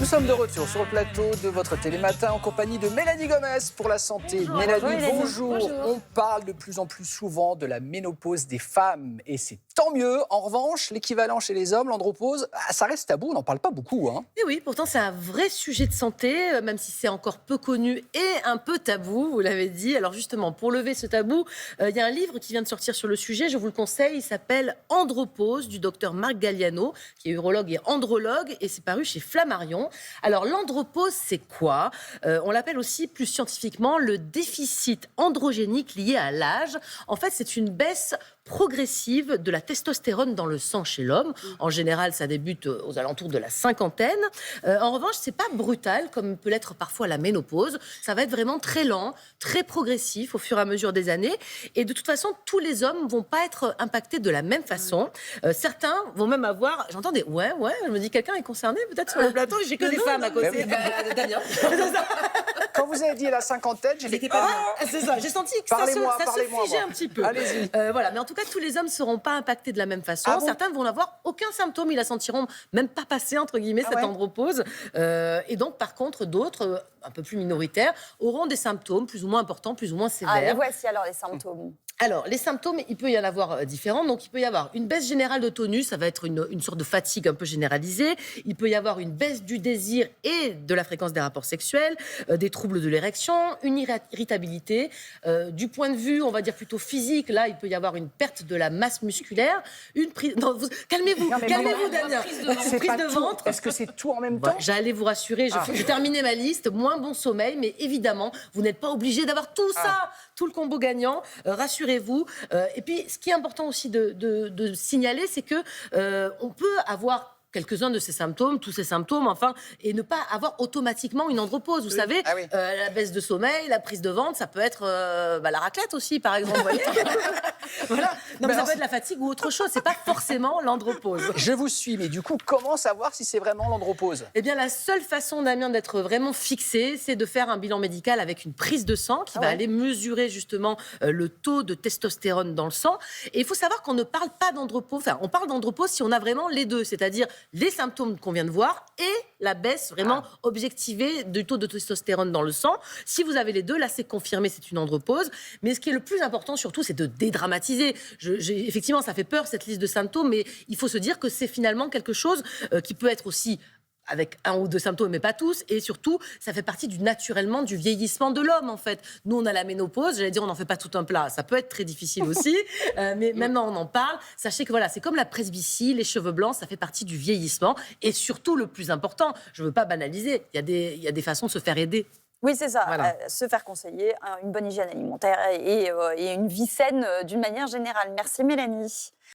Nous sommes de retour sur le plateau de votre Télématin en compagnie de Mélanie Gomez pour la santé. Bonjour. Mélanie, Bonjour, Mélanie. bonjour. Bonjour. On parle de plus en plus souvent de la ménopause des femmes et c'est tant mieux. En revanche, l'équivalent chez les hommes, l'andropause, ça reste tabou, on n'en parle pas beaucoup. Et oui, pourtant c'est un vrai sujet de santé, même si c'est encore peu connu et un peu tabou, vous l'avez dit. Alors justement, pour lever ce tabou, il y a un livre qui vient de sortir sur le sujet, je vous le conseille, il s'appelle Andropause, du docteur Marc Galliano, qui est urologue et andrologue, et c'est paru chez Flammarion. Alors l'andropause, c'est quoi ? On l'appelle aussi plus scientifiquement le déficit androgénique lié à l'âge. En fait, c'est une baisse progressive de la testostérone dans le sang chez l'homme. En général, ça débute aux alentours de la cinquantaine. En revanche, c'est pas brutal comme peut l'être parfois la ménopause. Ça va être vraiment très lent, très progressif au fur et à mesure des années. Et de toute façon, tous les hommes vont pas être impactés de la même façon. Certains vont même avoir, j'entends des ouais, je me dis quelqu'un est concerné peut-être sur le plateau. J'ai que des femmes à côté. Damien. Quand vous avez dit la cinquantaine, j'ai dit C'est ça. J'ai senti que ça se figeait un petit peu. Allez-y. Voilà, mais en tout cas, tous les hommes ne seront pas impactés de la même façon. Ah bon ? Certains ne vont n'avoir aucun symptôme. Ils la sentiront même pas passer, entre guillemets, cette andropause. Et donc, par contre, d'autres, un peu plus minoritaires, auront des symptômes plus ou moins importants, plus ou moins sévères. Ah, les voici alors les symptômes. Alors, les symptômes, il peut y en avoir différents. Donc, il peut y avoir une baisse générale de tonus, ça va être une sorte de fatigue un peu généralisée. Il peut y avoir une baisse du désir et de la fréquence des rapports sexuels, des troubles de l'érection, une irritabilité. Du point de vue, on va dire plutôt physique, là, il peut y avoir une perte de la masse musculaire, une prise... Non, calmez-vous, Damien. C'est Prise pas de tout. ventre. Est-ce que c'est tout en même temps ? J'allais vous rassurer, je terminais ma liste. Moins bon sommeil, mais évidemment, vous n'êtes pas obligé d'avoir tout ça, tout le combo gagnant. Rassurez-vous. Et puis, ce qui est important aussi de signaler, c'est que on peut avoir quelques-uns de ces symptômes, tous ces symptômes, enfin, et ne pas avoir automatiquement une andropause. Vous savez, la baisse de sommeil, la prise de ventre, ça peut être la raclette aussi, par exemple. Vous voyez voilà. Non, mais ça peut être la fatigue ou autre chose. C'est pas forcément l'andropause. Je vous suis, mais du coup, comment savoir si c'est vraiment l'andropause ? Eh bien, la seule façon, Damien, d'être vraiment fixé, c'est de faire un bilan médical avec une prise de sang qui va aller mesurer justement le taux de testostérone dans le sang. Et il faut savoir qu'on ne parle pas d'andropause. Enfin, on parle d'andropause si on a vraiment les deux, c'est-à-dire les symptômes qu'on vient de voir et la baisse vraiment objectivée du taux de testostérone dans le sang. Si vous avez les deux, là, c'est confirmé, c'est une andropause. Mais ce qui est le plus important, surtout, c'est de dédramatiser. Effectivement, ça fait peur, cette liste de symptômes, mais il faut se dire que c'est finalement quelque chose qui peut être aussi avec un ou deux symptômes, mais pas tous. Et surtout, ça fait partie naturellement du vieillissement de l'homme, en fait. Nous, on a la ménopause. J'allais dire, on n'en fait pas tout un plat. Ça peut être très difficile aussi. Mais maintenant, on en parle. Sachez que voilà, c'est comme la presbytie, les cheveux blancs, ça fait partie du vieillissement. Et surtout, le plus important, je ne veux pas banaliser, il y a des façons de se faire aider. Oui, c'est ça. Voilà. Se faire conseiller, une bonne hygiène alimentaire et une vie saine d'une manière générale. Merci Mélanie.